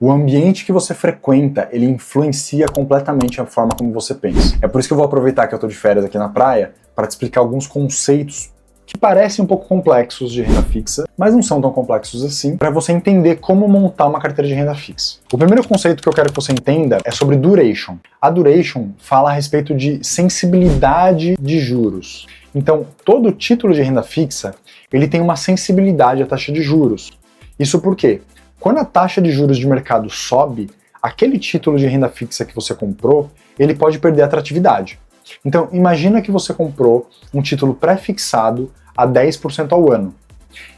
O ambiente que você frequenta, ele influencia completamente a forma como você pensa. É por isso que eu vou aproveitar que eu tô de férias aqui na praia para te explicar alguns conceitos que parecem um pouco complexos de renda fixa, mas não são tão complexos assim, para você entender como montar uma carteira de renda fixa. O primeiro conceito que eu quero que você entenda é sobre duration. A duration fala a respeito de sensibilidade de juros. Então, todo título de renda fixa, ele tem uma sensibilidade à taxa de juros. Isso por quê? Quando a taxa de juros de mercado sobe, aquele título de renda fixa que você comprou, ele pode perder atratividade. Então, imagina que você comprou um título pré-fixado a 10% ao ano.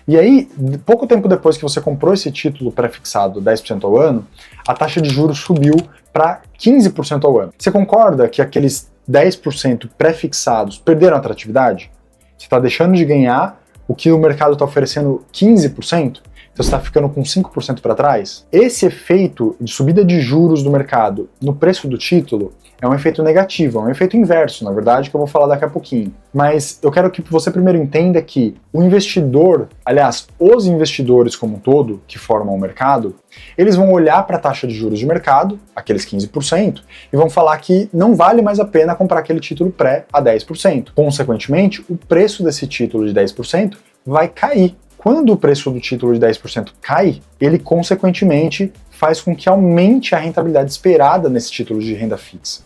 E aí, pouco tempo depois que você comprou esse título pré-fixado 10% ao ano, a taxa de juros subiu para 15% ao ano. Você concorda que aqueles 10% pré-fixados perderam atratividade? Você está deixando de ganhar o que o mercado está oferecendo 15%? Então você está ficando com 5% para trás? Esse efeito de subida de juros do mercado no preço do título é um efeito negativo, é um efeito inverso, na verdade, que eu vou falar daqui a pouquinho. Mas eu quero que você primeiro entenda que o investidor, aliás, os investidores como um todo, que formam o mercado, eles vão olhar para a taxa de juros de mercado, aqueles 15%, e vão falar que não vale mais a pena comprar aquele título pré a 10%. Consequentemente, o preço desse título de 10% vai cair. Quando o preço do título de 10% cai, ele consequentemente faz com que aumente a rentabilidade esperada nesse título de renda fixa.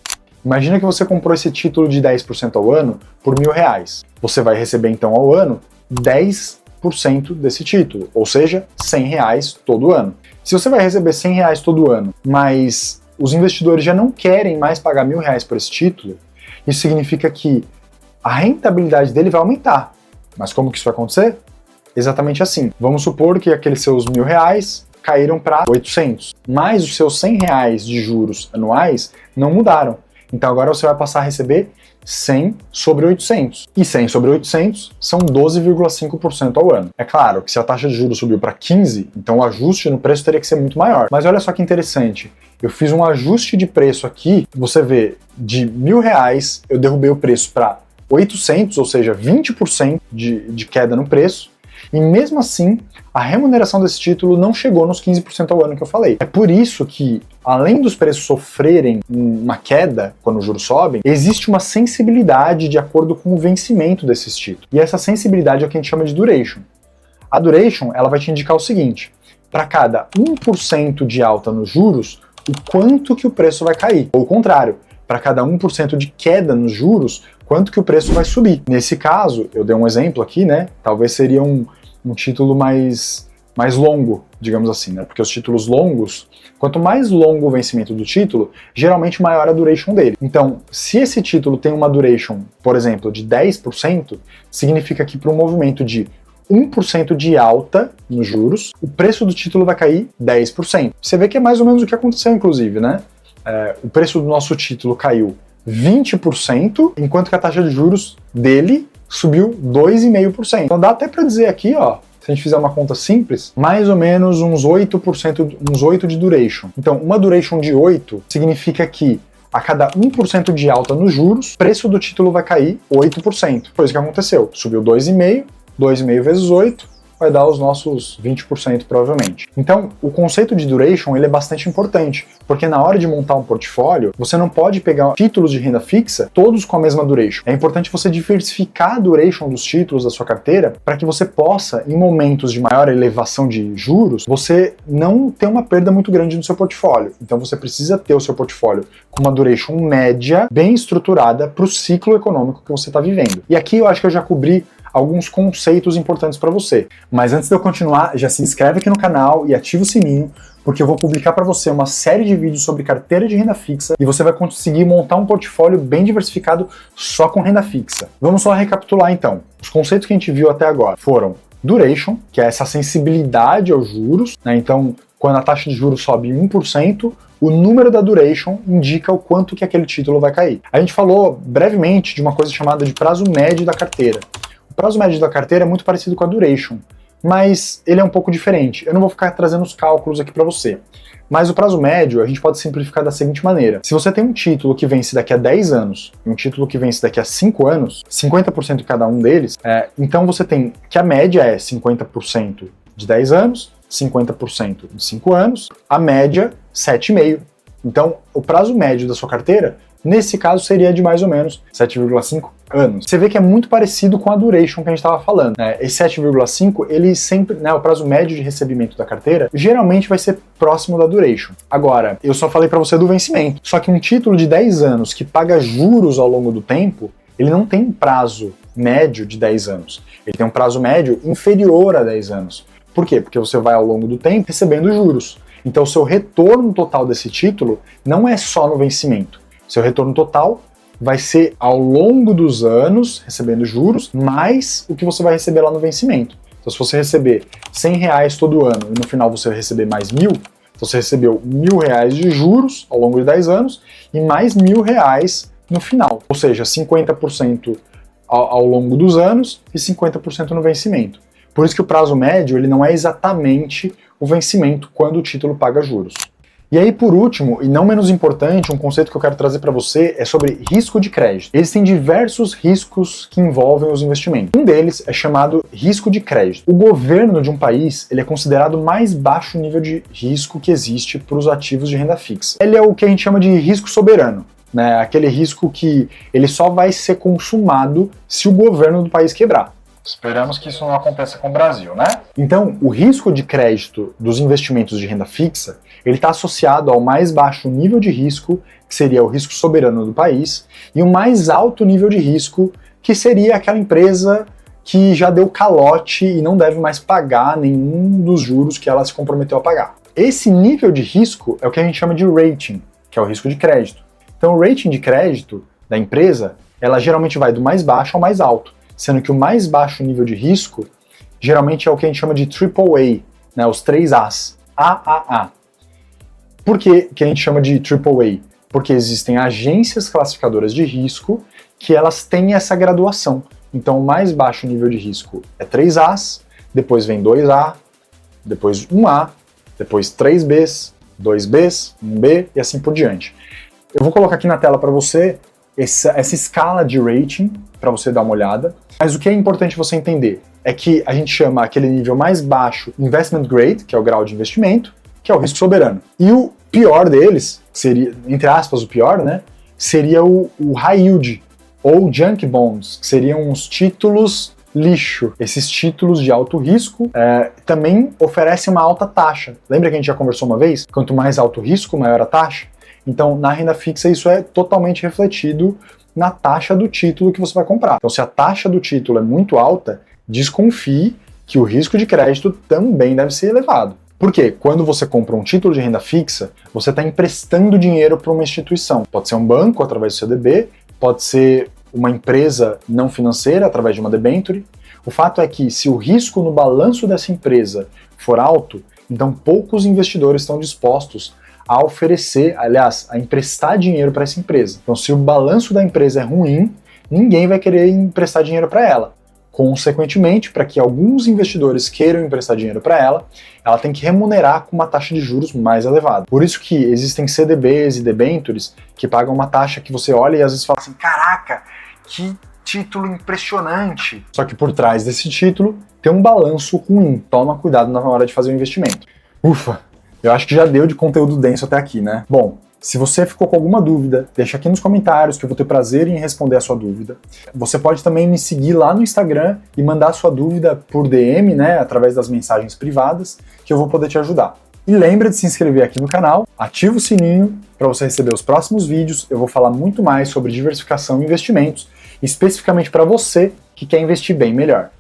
Imagina que você comprou esse título de 10% ao ano por R$1.000. Você vai receber então ao ano 10% desse título, ou seja, R$100 todo ano. Se você vai receber R$100 todo ano, mas os investidores já não querem mais pagar R$1.000 por esse título, isso significa que a rentabilidade dele vai aumentar. Mas como que isso vai acontecer? Exatamente assim. Vamos supor que aqueles seus R$1.000 caíram para 800, mas os seus R$100 de juros anuais não mudaram. Então agora você vai passar a receber 100 sobre 800. E 100 sobre 800 são 12,5% ao ano. É claro que se a taxa de juros subiu para 15, então o ajuste no preço teria que ser muito maior. Mas olha só que interessante. Eu fiz um ajuste de preço aqui, você vê, de R$1.000 eu derrubei o preço para 800, ou seja, 20% de queda no preço. E mesmo assim, a remuneração desse título não chegou nos 15% ao ano que eu falei. É por isso que, além dos preços sofrerem uma queda quando os juros sobem, existe uma sensibilidade de acordo com o vencimento desses títulos. E essa sensibilidade é o que a gente chama de duration. A duration, ela vai te indicar o seguinte: para cada 1% de alta nos juros, o quanto que o preço vai cair. Ou o contrário, para cada 1% de queda nos juros, quanto que o preço vai subir. Nesse caso, eu dei um exemplo aqui, né? Talvez seria um título mais longo, digamos assim, né? Porque os títulos longos, quanto mais longo o vencimento do título, geralmente maior a duration dele. Então, se esse título tem uma duration, por exemplo, de 10%, significa que para um movimento de 1% de alta nos juros, o preço do título vai cair 10%. Você vê que é mais ou menos o que aconteceu, inclusive, né? O preço do nosso título caiu 20%, enquanto que a taxa de juros dele subiu 2,5%. Então dá até para dizer aqui, ó, se a gente fizer uma conta simples, mais ou menos uns 8%, uns 8 de duration. Então, uma duration de 8 significa que a cada 1% de alta nos juros, o preço do título vai cair 8%. Foi isso que aconteceu. Subiu 2,5, 2,5 vezes 8, vai dar os nossos 20% provavelmente. Então, o conceito de duration ele é bastante importante, porque na hora de montar um portfólio, você não pode pegar títulos de renda fixa todos com a mesma duration. É importante você diversificar a duration dos títulos da sua carteira para que você possa, em momentos de maior elevação de juros, você não ter uma perda muito grande no seu portfólio. Então, você precisa ter o seu portfólio com uma duration média, bem estruturada para o ciclo econômico que você está vivendo. E aqui eu acho que eu já cobri alguns conceitos importantes para você. Mas antes de eu continuar, já se inscreve aqui no canal e ativa o sininho, porque eu vou publicar para você uma série de vídeos sobre carteira de renda fixa e você vai conseguir montar um portfólio bem diversificado só com renda fixa. Vamos só recapitular então. Os conceitos que a gente viu até agora foram duration, que é essa sensibilidade aos juros, né? Então, quando a taxa de juros sobe 1%, o número da duration indica o quanto que aquele título vai cair. A gente falou brevemente de uma coisa chamada de prazo médio da carteira. O prazo médio da carteira é muito parecido com a duration, mas ele é um pouco diferente. Eu não vou ficar trazendo os cálculos aqui para você. Mas o prazo médio a gente pode simplificar da seguinte maneira. Se você tem um título que vence daqui a 10 anos e um título que vence daqui a 5 anos, 50% de cada um deles, então você tem que a média é 50% de 10 anos 50% em 5 anos, a média 7,5. Então, o prazo médio da sua carteira, nesse caso, seria de mais ou menos 7,5 anos. Você vê que é muito parecido com a duration que a gente estava falando, né? Esse 7,5, ele sempre, né, o prazo médio de recebimento da carteira, geralmente vai ser próximo da duration. Agora, eu só falei para você do vencimento. Só que um título de 10 anos que paga juros ao longo do tempo, ele não tem um prazo médio de 10 anos. Ele tem um prazo médio inferior a 10 anos. Por quê? Porque você vai ao longo do tempo recebendo juros. Então, o seu retorno total desse título não é só no vencimento. Seu retorno total vai ser ao longo dos anos, recebendo juros, mais o que você vai receber lá no vencimento. Então, se você receber R$100 todo ano e no final você vai receber mais 1.000, então você recebeu R$1.000 de juros ao longo de 10 anos e mais R$1.000 no final. Ou seja, 50% ao longo dos anos e 50% no vencimento. Por isso que o prazo médio ele não é exatamente o vencimento quando o título paga juros. E aí, por último, e não menos importante, um conceito que eu quero trazer para você é sobre risco de crédito. Existem diversos riscos que envolvem os investimentos. Um deles é chamado risco de crédito. O governo de um país ele é considerado o mais baixo nível de risco que existe para os ativos de renda fixa. Ele é o que a gente chama de risco soberano, né? Aquele risco que ele só vai ser consumado se o governo do país quebrar. Esperamos que isso não aconteça com o Brasil, né? Então, o risco de crédito dos investimentos de renda fixa, ele está associado ao mais baixo nível de risco, que seria o risco soberano do país, e o mais alto nível de risco, que seria aquela empresa que já deu calote e não deve mais pagar nenhum dos juros que ela se comprometeu a pagar. Esse nível de risco é o que a gente chama de rating, que é o risco de crédito. Então, o rating de crédito da empresa, ela geralmente vai do mais baixo ao mais alto, sendo que o mais baixo nível de risco geralmente é o que a gente chama de AAA, né, os 3 As, AAA. Por que a gente chama de AAA? Porque existem agências classificadoras de risco que elas têm essa graduação. Então o mais baixo nível de risco é 3 As, depois vem 2A, depois 1A, depois 3Bs, 2Bs, 1B e assim por diante. Eu vou colocar aqui na tela para você essa escala de rating, para você dar uma olhada. Mas o que é importante você entender é que a gente chama aquele nível mais baixo investment grade, que é o grau de investimento, que é o risco soberano. E o pior deles, seria, entre aspas, o pior, né, seria o high yield, ou junk bonds, que seriam os títulos lixo. Esses títulos de alto risco também oferecem uma alta taxa. Lembra que a gente já conversou uma vez? Quanto mais alto risco, maior a taxa? Então, na renda fixa, isso é totalmente refletido na taxa do título que você vai comprar. Então, se a taxa do título é muito alta, desconfie que o risco de crédito também deve ser elevado. Por quê? Quando você compra um título de renda fixa, você está emprestando dinheiro para uma instituição. Pode ser um banco através do CDB, pode ser uma empresa não financeira através de uma debenture. O fato é que se o risco no balanço dessa empresa for alto, então poucos investidores estão dispostos a oferecer, aliás, a emprestar dinheiro para essa empresa. Então, se o balanço da empresa é ruim, ninguém vai querer emprestar dinheiro para ela. Consequentemente, para que alguns investidores queiram emprestar dinheiro para ela, ela tem que remunerar com uma taxa de juros mais elevada. Por isso que existem CDBs e debentures que pagam uma taxa que você olha e às vezes fala assim, caraca, que título impressionante. Só que por trás desse título tem um balanço ruim. Toma cuidado na hora de fazer o investimento. Ufa! Eu acho que já deu de conteúdo denso até aqui, né? Bom, se você ficou com alguma dúvida, deixa aqui nos comentários que eu vou ter prazer em responder a sua dúvida. Você pode também me seguir lá no Instagram e mandar a sua dúvida por DM, né, através das mensagens privadas, que eu vou poder te ajudar. E lembra de se inscrever aqui no canal, ativa o sininho para você receber os próximos vídeos. Eu vou falar muito mais sobre diversificação e investimentos, especificamente para você que quer investir bem melhor.